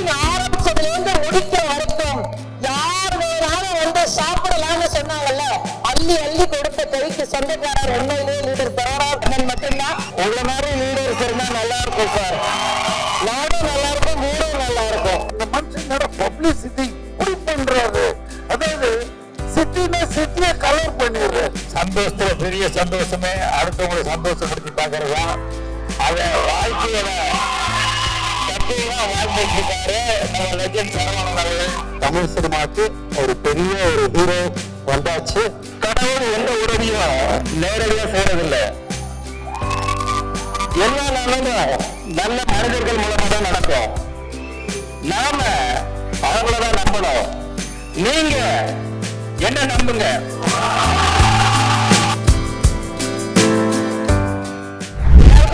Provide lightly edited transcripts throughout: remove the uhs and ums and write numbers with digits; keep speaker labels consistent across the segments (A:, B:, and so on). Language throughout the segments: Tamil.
A: ஷூட்டிங் ஆரம்பிச்சதுல இருந்து முடிக்க வரைக்கும் யார் வேணாலும் வந்து சாப்பிடலாம்னு சொன்னாங்கல்ல, அள்ளி அள்ளி கொடுத்த கைக்கு சொந்தக்காரர் உண்மையிலேயே லீடர் சரவணன் மட்டும்தான். உங்களை மாதிரி லீடர்ஸ் இருந்தா நல்லா இருக்கும் சார். நாடும் நல்லா இருக்கும், வீடும் நல்லா இருக்கும்.
B: இந்த மனுஷனோட பப்ளிசிட்டி இப்படி பண்றாரு. அதாவது சிட்டினா சிட்டியை கலர் பண்ணிடுறாரு.
C: சந்தோஷத்துல பெரிய சந்தோஷமே அடுத்தவங்களை சந்தோஷப்படுத்தி பாக்குறதா. அத வாழ்க்கையில வாழ்ந்துட்டு இருக்காரு நம்ம லெஜண்ட் சரவணன் அவர்கள். தமிழ் சினிமாக்கு ஒரு பெரிய ஒரு ஹீரோ வந்தாச்சு. கடவுள் எந்த உதவியும் நேரடியா செய்யறதில்லை. எல்லா நாளும் நல்ல மனிதர்கள் மூலமா தான் நடக்கும். நாம அவங்களதான் நம்பணும். நீங்க என்ன நம்புங்க.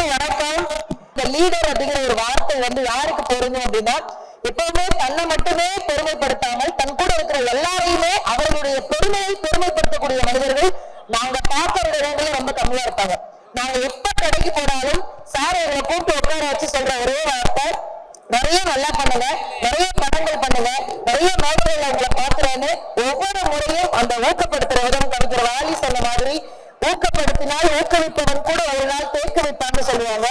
A: வணக்கம். இந்த லீடர் அப்படிங்கிற ஒரு வார்த்தை வந்து யாருக்கு பொருந்தும் அப்படின்னா, எப்பவுமே தன்னை மட்டுமே பெருமைப்படுத்தாமல் தன் கூட இருக்கிற எல்லாரையுமே அவர்களுடைய பெருமையை பெருமைப்படுத்தக்கூடிய மனிதர்கள் நாங்க பார்க்கிற இடங்களும் ரொம்ப கம்மியா இருப்பாங்க. நாங்க எப்ப கடைக்கு போனாலும் சார் எங்களை கூப்பிட்டு உட்கார வச்சு சொல்ற ஒரே வார்த்தை, நிறைய நல்லா பண்ணுங்க, நிறைய படங்கள் பண்ணுங்க, நிறைய மேடைகளை உங்களை பார்க்கிறேன்னு ஒவ்வொரு முறையும் அந்த ஊக்கப்படுத்துற விதம் கவிஞர் வாலி சொன்ன மாதிரி ஊக்கப்படுத்தினால் ஊக்குவிப்பவன் கூட ஒரு நாள் தேக்க வைப்பான்னு சொல்லுவாங்க.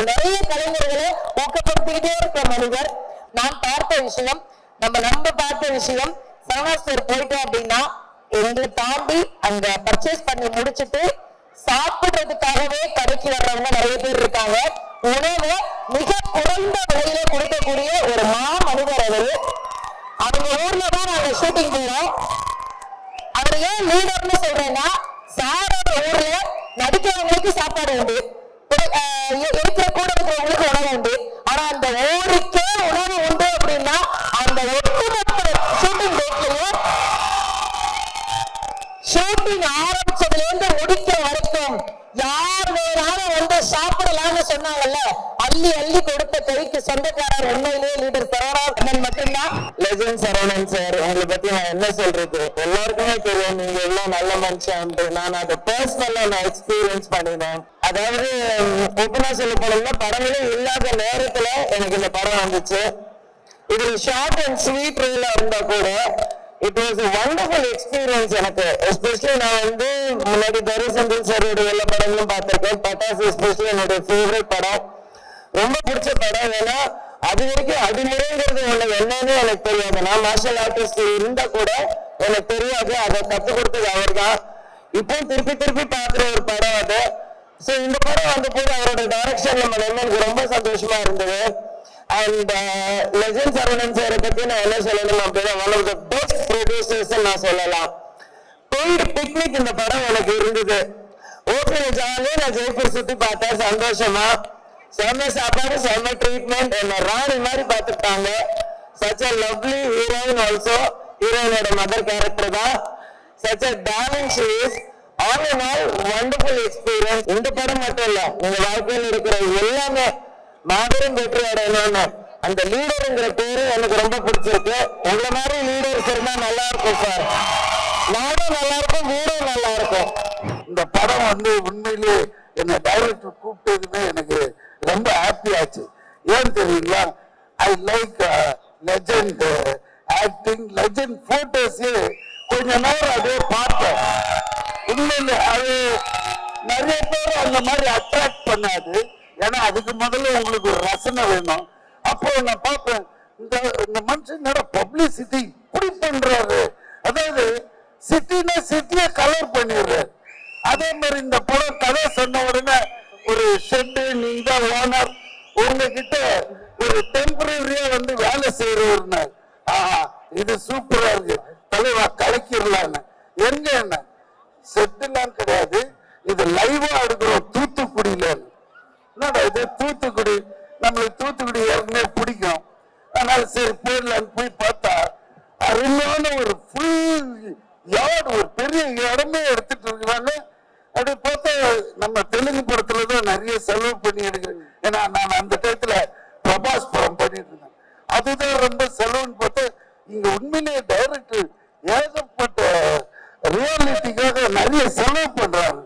A: நிறைய கலைஞர்களை ஊக்கப்படுத்திக்கிட்டே இருக்கிற மனிதர். நான் பார்த்த விஷயம், நம்ம பார்த்த விஷயம், சரவணாஸ்டர் போயிட்டோம் அப்படின்னா எங்களை தாண்டி அங்க பர்ச்சேஸ் பண்ணி முடிச்சுட்டு சாப்பிடுறதுக்காகவே கடைக்கு வர்றவங்க நிறைய பேர் இருக்காங்க. உணவை மிக குறைந்த விலையில கொடுக்கக்கூடிய ஒரு மனிதர் அவரு. அவங்க ஊர்ல தான் நாங்க ஷூட்டிங் போறோம். அவர் ஏன் லீடர்னு சொல்றேன்னா, சாரோட ஊர்ல நடிக்கிறவங்களுக்கு சாப்பாடு உண்டு, இருக்கிற கூட இருக்கிறவங்களுக்கு உணவு உண்டு. ஆனா அந்த ஊருக்கே உணவு உண்டு அப்படின்னா அந்த ஒட்டுமொத்த ஷூட்டிங் டேட்லயும் ஷூட்டிங் ஆரம்பிச்சதுல இருந்து முடிக்க வரைக்கும் யார் வேணாலும் வந்து சாப்பிடலாம்னு சொன்னாங்கல்ல, அள்ளி அள்ளி கொடுத்த கைக்கு சொந்தக்காரர் உண்மையிலேயே லீடர் சரவணன் மட்டும்தான்.
C: லெஜண்ட் சரவணன் சார், உங்களை பத்தி நான் என்ன சொல்றது, எல்லாருக்குமே தெரியும் நீங்க எவ்வளவு நல்ல மனுஷன். நான் அதை பர்சனலா நான் எக்ஸ்பீரியன்ஸ் பண்ணினேன். அதாவது ஓப்பனா சொல்ல போனோம்னா படங்களே இல்லாத நேரத்துல எனக்கு இந்த படம் வந்துச்சு. இது ஷார்ட் அண்ட் ஸ்வீட் ரீலா இருந்தா கூட it was a wonderful experience எனக்கு. எஸ்பெஷலி நான் வந்து முன்னாடி தரிசந்தில் சாரோட எல்லா படங்களும் பார்த்திருக்கேன். பட்டாசு எஸ்பெஷலி என்னுடைய ஃபேவரட் படம், ரொம்ப பிடிச்ச படம். ஏன்னா அது வரைக்கும் அடிமுறைங்கிறது ஒண்ணு என்னன்னு எனக்கு தெரியாது. நான் மார்ஷல் ஆர்டிஸ்ட் இருந்தா கூட எனக்கு தெரியாது. அதை கற்றுக் கொடுத்தது அவர் தான். இப்போ திருப்பி திருப்பி பார்க்குற ஒரு படம் அது. ஸோ இந்த படம் வந்த போது அவரோட டைரக்ஷன் நம்ம எனக்கு ரொம்ப சந்தோஷமா இருந்தது. அண்ட் லெஜண்ட் சரவணன் சாரை பத்தி நான் என்ன சொல்லணும் அப்படின்னா, one of the best producers நான் சொல்லலாம். பெய்டு பிக்னிக் இந்த படம் எனக்கு இருந்தது. ஓகே ஜாலியா நான் ஜெய்ப்பூர் சுத்தி பார்த்தேன் சந்தோஷமா. செம்ம சாப்பாடு, செம்ம ட்ரீட்மெண்ட், என்ன ராணி மாதிரி பார்த்துட்டாங்க. Such a lovely heroine also. ஹீரோயினோட மதர் கேரக்டர் தான். Such a darling she is. All in all wonderful experience. இந்த படம் மட்டும் இல்ல, உங்க வாழ்க்கையில் இருக்கிற எல்லாமே மாபெரும் வெற்றி அடையணும்னு அந்த லீடருங்கிற பேரு எனக்கு ரொம்ப பிடிச்சிருக்கு. உங்களை மாதிரி லீடர்ஸ் இருந்தா நல்லா இருக்கும் சார். நாடும் நல்லா இருக்கும், வீடும் நல்லா இருக்கும்.
B: இந்த படம் வந்து உண்மையிலே என்ன டைரக்டர் கூப்பிட்டதுமே எனக்கு ரொம்ப ஹாப்பி ஆச்சு. ஏன் தெரியுங்களா, I like legend acting, legend photos. கொஞ்ச நேரம் அதே பார்த்தேன். உண்மையில அது நிறைய பேர் அந்த மாதிரி அட்ராக்ட் பண்ணாது. ஏன்னா அதுக்கு முதல்ல உங்களுக்கு ஒரு ரசனை வேணும். அப்போ நான் பார்ப்பேன், இந்த மனுஷனோட பப்ளிசிட்டி இப்படி பண்றாரு. அதாவது சிட்டினா சிட்டியை கலர் பண்ணிடுறாரு. அதே மாதிரி இந்த படம் கதை சொன்ன உடனே ஒரு ஷெட்டு, நீங்க தான் ஓனர், உங்ககிட்ட ஒரு டெம்பரரியா வந்து வேலை செய்யறவர்னு, இது சூப்பரா இருக்கு தலைவா, கலக்கிடலான்னு. எங்க என்ன செட்டுலாம் கிடையாது, இது லைவா எடுக்கிறோம் தூத்துக்குடியில. என்னடா இது தூத்துக்குடி, நம்மளுக்கு தூத்துக்குடி ஏற்கனவே பிடிக்கும், அதனால சரி போயிடலான்னு போய் பார்த்தா அருமையான ஒரு ஃபுல் யார்டு, ஒரு பெரிய இடமே எடுத்துட்டு இருக்கிறாங்க. அப்படி பார்த்தா நம்ம தெலுங்கு படத்துலதான் நிறைய செலவு பண்ணி எடுக்கிறேன். ஏன்னா நான் அந்த டயத்துல பிரபாஸ் படம் பண்ணிட்டு இருந்தேன், அதுதான் ரொம்ப செலவுன்னு பார்த்தா இங்க உண்மையிலேயே டைரக்டர் ஏகப்பட்ட ரியாலிட்டிக்காக நிறைய செலவு பண்றாங்க.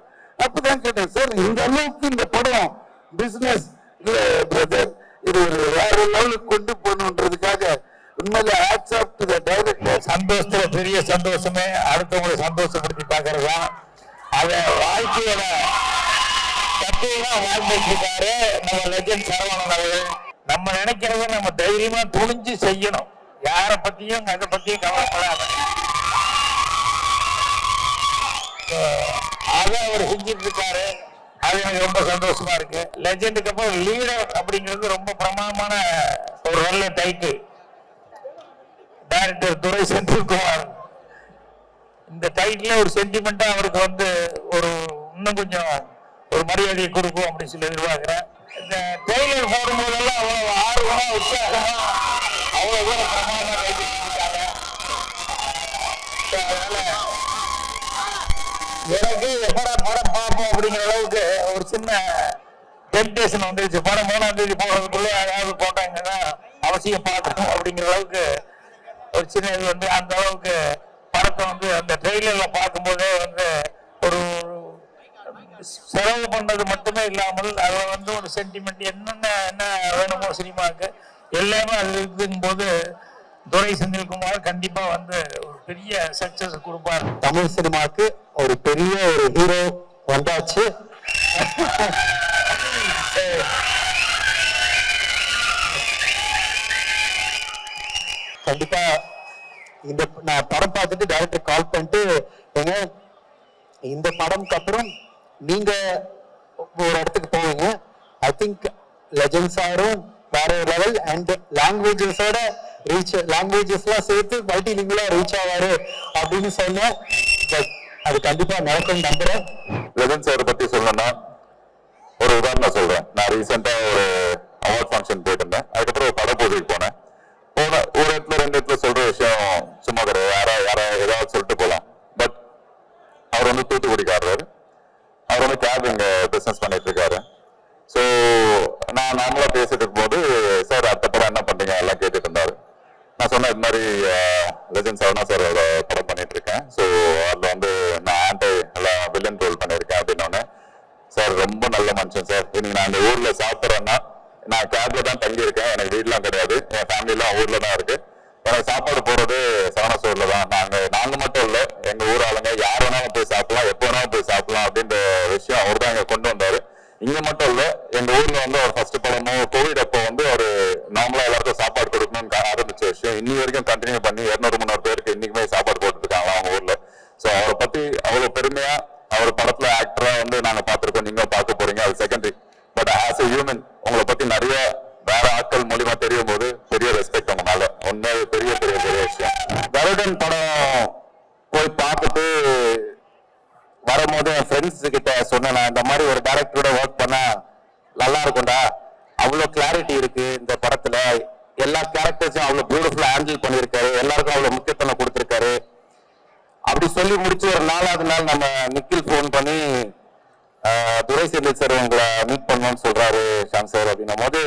B: அப்பதான் கேட்டேன், சார் இந்த அளவுக்கு இந்த படம் பிசினஸ் இல்ல பிரதர், இது ஒரு வேற லெவலுக்கு கொண்டு போகணுன்றதுக்காக உண்மையிலே hats off to the director.
D: சந்தோஷத்துல பெரிய சந்தோஷமே அடுத்தவங்களை சந்தோஷப்படுத்தி பார்க்கறது தான். அதை வாழ்க்கையோட தத்துவமா வாழ்ந்துட்டு இருக்காரு நம்ம லெஜண்ட் சரவணன் அவர்கள். நம்ம நினைக்கிறத நம்ம தைரியமா துணிஞ்சு செய்யணும். யாரை பத்தியும் அதை பத்தியும் கவலைப்படாத. அதை அவர் செஞ்சுட்டு இருக்காரு. அது எனக்கு ரொம்ப சந்தோஷமா இருக்கு. லெஜெண்டுக்கு அப்புறம் லீடர் அப்படிங்கிறது ரொம்ப பிரமாதமான ஒரு நல்ல டைட்டில். டைரக்டர் துரை செந்தில்குமார் இந்த டைட்டில் ஒரு சென்டிமெண்டா அவருக்கு வந்து ஒரு இன்னும் கொஞ்சம் ஒரு மரியாதையை கொடுக்கும் அப்படின்னு சொல்லி எதிர்பார்க்கிறேன். இந்த ட்ரெய்லர் போடும்போதெல்லாம் அவ்வளவு ஆர்வமா உற்சாகமா அவ்வளவு தூரம் பிரமாதமா கைட்டு இருக்காங்க. அதனால எனக்கு எப்படா படம் பார்ப்போம் அப்படிங்கிற அளவுக்கு ஒரு சின்ன டெம்டேஷன் வந்துருச்சு. படம் 3ஆம் தேதி போறதுக்குள்ள யாராவது போட்டாங்கன்னா அவசியம் பார்க்கணும் அப்படிங்கிற அளவுக்கு ஒரு சின்ன இது வந்து அந்த அளவுக்கு படத்தை வந்து அந்த ட்ரெய்லர்ல பார்க்கும்போதே வந்து ஒரு செலவு பண்ணது மட்டுமே இல்லாமல் அதில் வந்து ஒரு சென்டிமெண்ட் என்ன வேணுமோ சினிமாவுக்கு எல்லாமே அதில் இருக்கும் போது துரை செந்தில்குமார் கண்டிப்பா வந்து ஒரு பெரிய சக்சஸ் கொடுப்பார்.
C: தமிழ் சினிமாவுக்கு ஒரு பெரிய ஒரு ஹீரோ வந்தாச்சு. கண்டிப்பா இந்த நான் படம் பார்த்துட்டு டைரக்டர் கால் பண்ணிட்டு ஏங்க இந்த படம்க்கு அப்புறம் நீங்க ஒரு இடத்துக்கு போவீங்க. ஐ திங்க் லெஜெண்ட்ஸ் ஆரும் வேற லெவல் அண்ட் லாங்குவேஜஸோட லாங்குவேஜஸ்லாம் சேர்த்து மல்டிலிங்குவலா ரீச் ஆவாரு அப்படின்னு சொன்னேன். அது கண்டிப்பா நடக்கும் நம்புறேன்.
E: லெஜெண்ட்ஸ் அவரை பத்தி சொல்லணும்னா ஒரு உதாரணம் சொல்றேன். நான் ரீசெண்டா ஒரு அவார்ட் ஃபங்க்ஷன் போயிட்டு இருந்தேன். அதுக்கப்புறம் ஒரு படப்போட்டிக்கு போனேன். ஒரு இடத்துல 2 இடத்துல சொல்ற விஷயம் சும்மா கிடையாது. யாரா ஏதாவது சொல்லிட்டு போகலாம். பட் அவர் வந்து தூத்துக்குடிக்காரர். அவர் வந்து கேபிங் பிசினஸ் பண்ணிட்டு இருக்காரு. ஸோ நான் நார்மலா பேசிட்டு இருக்கும்போது சார் அடுத்த படம் என்ன பண்றீங்க எல்லாம் கேட்டுட்டு இருந்தாரு. நான் சொன்னேன் இது மாதிரி லெஜெண்ட் சரவணா சார் படம் பண்ணிட்டு இருக்கேன். ஸோ அதில் வந்து நான் ஆன்டி எல்லாம் வில்லன் ரோல் பண்ணியிருக்கேன் அப்படின்னோடனே சார் ரொம்ப நல்ல மனுஷன் சார். இன்னைக்கு நான் அந்த ஊர்ல சாப்பிட்றேன்னா நான் கேப்ல தான் தங்கி இருக்கேன். எனக்கு வீடெலாம் கிடையாது. என் ஃபேமிலிலாம் ஊர்ல தான் இருக்கு. எனக்கு சாப்பாடு போறது சரவணா ஸ்டோர்ல தான். நாங்க மட்டும் இல்லை எங்க ஊர் ஆளுங்க யார் வேணாலும் போய் சாப்பிடலாம், எப்போ வேணாலும் போய் சாப்பிடலாம் அப்படின்ற விஷயம் அவர் தான் இங்க கொண்டு வந்தாரு. இங்க மட்டும் இல்ல எங்க ஊர்ல வந்து அவர் ஃபர்ஸ்ட் படமும் கோவிட் அப்போ வந்து ஒரு நார்மலா எல்லாருக்கும் சாப்பாடு கொடுக்கணும்னு ஆரம்பிச்ச விஷயம் இன்னி வரைக்கும் கண்டினியூ பண்ணி 200-300 பேருக்கு இன்னைக்குமே சாப்பாடு போட்டுட்டு இருக்காங்க அவங்க ஊர்ல. ஸோ அவரை பத்தி அவ்வளவு பெருமையா அவர் படத்துல ஆக்டரா வந்து நாங்க பார்த்திருக்கோம். நீங்க பார்க்க போறீங்க, அது secondary. But as a human உங்களை பத்தி நிறைய வேற ஆட்கள் மூலியமா தெரியும் போது பெரிய ரெஸ்பெக்ட் உங்க மேல. ஒன்னே பெரிய பெரிய பெரிய விஷயம். கருடன் படம் போய் பார்த்துட்டு வரும்போது என் ஃப்ரெண்ட்ஸ் கிட்ட சொன்னேன், இந்த மாதிரி ஒரு டைரக்டரோட ஒர்க் பண்ணா நல்லா இருக்கும்டா, அவ்வளோ கிளாரிட்டி இருக்கு இந்த படத்துல, எல்லா கேரக்டர்ஸும் அவ்வளோ பியூட்டிஃபுல்லா ஹேண்டில் பண்ணியிருக்காரு, எல்லாருக்கும் அவ்வளோ முக்கியத்துவம் கொடுத்துருக்காரு. அப்படி சொல்லி முடிச்சு ஒரு 4வது நாள் நம்ம நிக்கில் ஃபோன் பண்ணி துரை செந்தில் சார் உங்களை மீட் பண்ணணும்னு சொல்றாரு ஷாம் சார் அப்படின்னும் போது,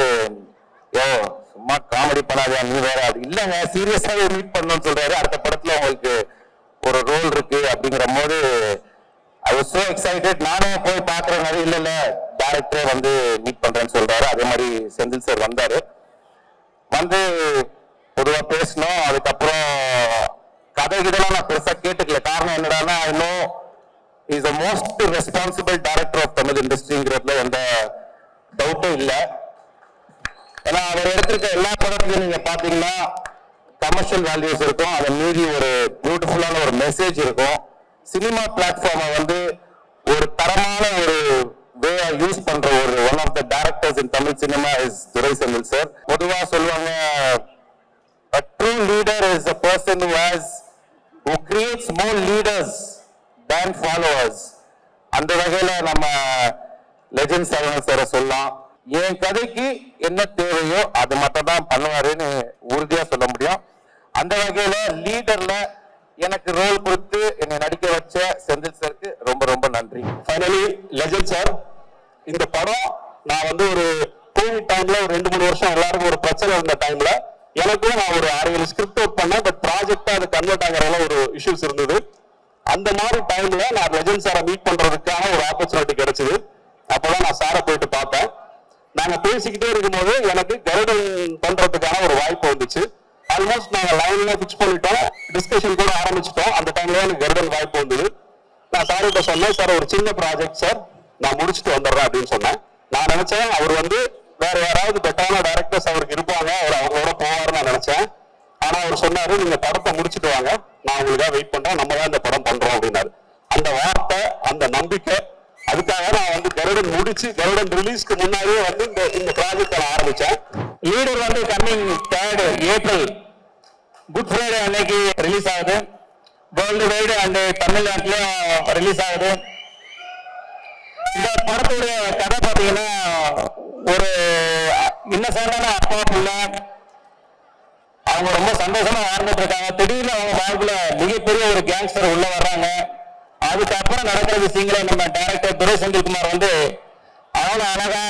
E: சும்மா காமெடி பண்ணாதே நீ வேற, அது இல்லைங்க சீரியஸாவே மீட் பண்ணணும்னு சொல்றாரு. அடுத்த படத்துல உங்களுக்கு ஒரு ரோல் இருக்கு அப்படிங்கிற போது I was so excited. நானே போய் பார்க்குறேன். இல்ல டைரக்டரே வந்து மீட் பண்றேன்னு சொல்றாரு. அதே மாதிரி செந்தில் சார் வந்தாரு. வந்து பொதுவா பேசணும். அதுக்கப்புறம் கதை கிட்டலாம் நான் பெருசா கேட்டுக்கல. காரணம் என்னடான்னா I know he is the most responsible director of Tamil industryங்கிறதுல எந்த டவுட்டும் இல்லை. ஏன்னா அவர் எடுத்திருக்க எல்லா படத்துலையும் நீங்க பாத்தீங்கன்னா கமர்ஷியல் வேல்யூஸ் இருக்கும், அதை மீறி ஒரு பியூட்டிஃபுல்லான ஒரு மெசேஜ் இருக்கும். சினிமா பிளாட்ஃபார்மை வந்து ஒரு தரமான ஒரு வேயா யூஸ் பண்ற ஒரு one of the directors in Tamil cinema is Durai Senthil sir. பொதுவா சொல்லுவாங்க a true leader is a person who creates more leaders than followers. அந்த வகையில நம்ம லெஜெண்ட் சரவணன் சாரை சொல்லலாம். என் கதைக்கு என்ன தேவையோ அது மட்டும் தான் பண்ணுவாருன்னு உறுதியா சொல்ல முடியும். அந்த வகையில லீடர்ல எனக்கு ரோல் கொடுத்து என்னை நடிக்க வச்ச செந்தில் சாருக்கு ரொம்ப ரொம்ப நன்றி. ஃபைனலி லெஜெண்ட் சார், இந்த படம் நான் வந்து ஒரு கோவிட் டைம்ல ஒரு 2-3 வருஷம் எல்லாருக்கும் ஒரு பிரச்சனை இருந்த டைம்ல எனக்கும் நான் ஒரு 6-7 ஸ்கிரிப்ட் ஒர்க் பண்ணேன். பட் ப்ராஜெக்டா அது கன்வெர்ட் ஆகிறதுல ஒரு இஷ்யூஸ் இருந்தது. அந்த மாதிரி டைம்ல நான் லெஜெண்ட் சாரை மீட் பண்றதுக்கான ஒரு ஆப்பர்ச்சுனிட்டி கிடைச்சது. அப்பதான் நான் சாரை போயிட்டு பார்த்தேன். நாங்க பேசிக்கிட்டே இருக்கும்போது எனக்கு கருடன் பண்றதுக்கான ஒரு வாய்ப்பு வந்துச்சு.
F: ஆல்மோஸ்ட் நாங்க லைன்ல ஃபிக்ஸ் பண்ணிட்டோம், டிஸ்கஷன் கூட ஆரம்பிச்சிட்டோம். அந்த டைம்ல எனக்கு கருடன் வாய்ப்பு வந்தது. நான் சார்கிட்ட சொன்னேன், சார் ஒரு சின்ன ப்ராஜெக்ட் சார், நான் முடிச்சுட்டு வந்துடுறேன் அப்படின்னு சொன்னேன். நான் நினைச்சேன் அவர் வந்து வேற யாராவது பெட்டரான டைரக்டர்ஸ் அவருக்கு இருப்பாங்க, அவர் அவங்களோட போவாருன்னு நான் நினைச்சேன். ஆனா அவர் சொன்னாரு, நீங்க படத்தை முடிச்சுட்டு வாங்க, நான் உங்களுக்காக வெயிட் பண்றேன், நம்ம தான் இந்த படம் பண்றோம் அப்படின்னாரு. அந்த வார்த்தை, அந்த நம்பிக்கை, அதுக்காக நான் வந்து கருடன் முடிச்சு கருடன் ரிலீஸ்க்கு முன்னாடியே வந்து இந்த ப்ராஜெக்ட் ஆரம்பிச்சேன்.
D: லீடர் வந்து coming 3rd April good Friday அன்னைக்கு ரிலீஸ் ஆகுது. வேர்ல்டு வைடு அண்ட் தமிழ்நாட்டிலும் ரிலீஸ் ஆகுது. இந்த படத்துடைய கதை பார்த்தீங்கன்னா, ஒரு இன்னசென்டான அப்பா பிள்ளை, அவங்க ரொம்ப சந்தோஷமா வாழ்ந்துட்டு இருக்காங்க. திடீர்னு அவங்க வாழ்க்கையில மிகப்பெரிய ஒரு கேங்ஸ்டர் உள்ள வர்றாங்க. அதுக்கப்புறம் நடக்கிற விஷயங்களை நம்ம டைரக்டர் துரை செந்தில்குமார் வந்து அவ்வளவு அழகா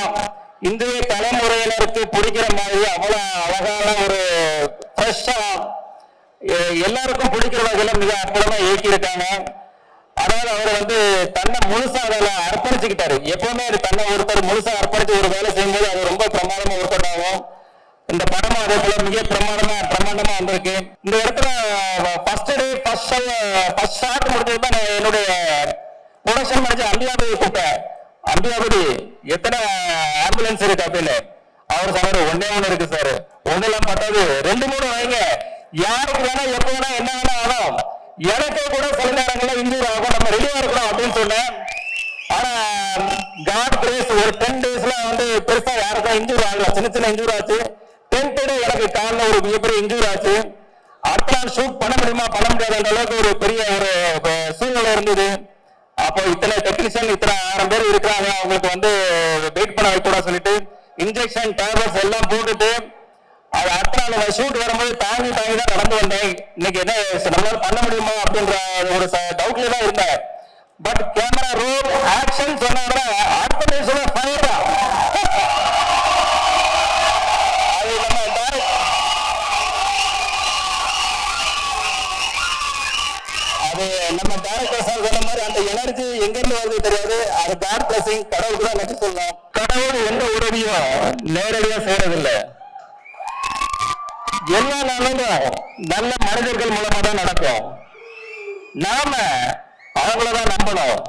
D: இந்திய தலைமுறையினருக்கு பிடிக்கிற மாதிரி அவ்வளவு அழகான ஒரு ஃப்ரெஷ்ஷா எல்லாருக்கும் பிடிக்கிற வகையில மிக அற்புதமா இயக்கியிருக்காங்க. அதாவது அவர் வந்து தன்னை முழுசா அதில் அர்ப்பணிச்சுக்கிட்டாரு. எப்பவுமே தன்னை ஒருத்தர் முழுசா அர்ப்பணிச்சு ஒரு வேலை செய்யும்போது அது ரொம்ப பிரமாதமா ஒர்க் ஆகும். இந்த படமும் அதே போல மிக பிரமாண்டமா வந்திருக்கு. இந்த இடத்துல ஃபர்ஸ்ட் டே ஃபர்ஸ்ட் ஷாட் முடிஞ்சதுதான் நான் என்னுடைய ப்ரொடக்ஷன் மேனேஜர் அம்பியாபதி கூப்பிட்டேன். அம்பியாபதி எத்தனை ஆம்புலன்ஸ் இருக்கு அப்படின்னு. அவர் சொன்னாரு, ஒன்னே ஒண்ணு இருக்கு சார். ஒன்னெல்லாம் பத்தாது, 2-3 வைங்க. யாருக்கு வேணா எப்ப வேணா என்ன வேணா ஆகும். எனக்கே கூட சில நேரங்கள்ல இன்ஜூர் ஆகும், நம்ம ரெடியா இருக்கணும் அப்படின்னு சொன்னேன். ஆனா காட் கிரேஸ் ஒரு 10 daysல வந்து பெருசா யாருக்கும் இன்ஜூர் ஆகல. சின்ன இன்ஜூர் ஆச்சு. 10th day எனக்கு காலில் ஒரு மிகப்பெரிய இன்ஜூர் ஆச்சு. அடுத்த நாள் ஷூட் பண்ண முடியுமா பண்ண முடியாத அளவுக்கு ஒரு பெரிய ஒரு சூழ்நிலை இருந்தது. அப்போ இத்தனை டெக்னீஷியன், இத்தனை 1000 பேர் இருக்கிறாங்க, அவங்களுக்கு வந்து வெயிட் பண்ண வைக்கூட சொல்லிட்டு இன்ஜெக்ஷன் டேப்லெட்ஸ் எல்லாம் போட்டுட்டு அது அடுத்த நாள் ஷூட் வரும்போது தாங்கி தான் நடந்து வந்தேன். இன்னைக்கு என்ன நம்மளால பண்ண முடியுமா அப்படின்ற ஒரு டவுட்ல தான் இருந்தேன். பட் கேமரா ரோல் ஆக்ஷன் சொன்னாங்க, அடுத்த நிமிஷம் ஃபயர் தான். அது நம்ம டைரக்டர் சார் சொன்ன மாதிரி அந்த எனர்ஜி எங்க இருந்து வருது தெரியாது. அது காட் பிளஸிங், கடவுளுக்கு தான் நன்றி சொல்லணும். கடவுள் எந்த உதவியும் நேரடியா செய்யறதில்லை. எல்லா நாளும் நல்ல மனிதர்கள் மூலமா தான் நடக்கும். நாம அவங்களதான் நம்பணும்.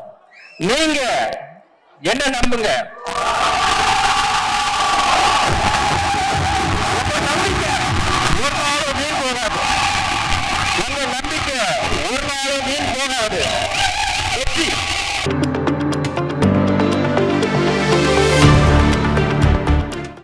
D: நீங்க என்ன நம்புங்க.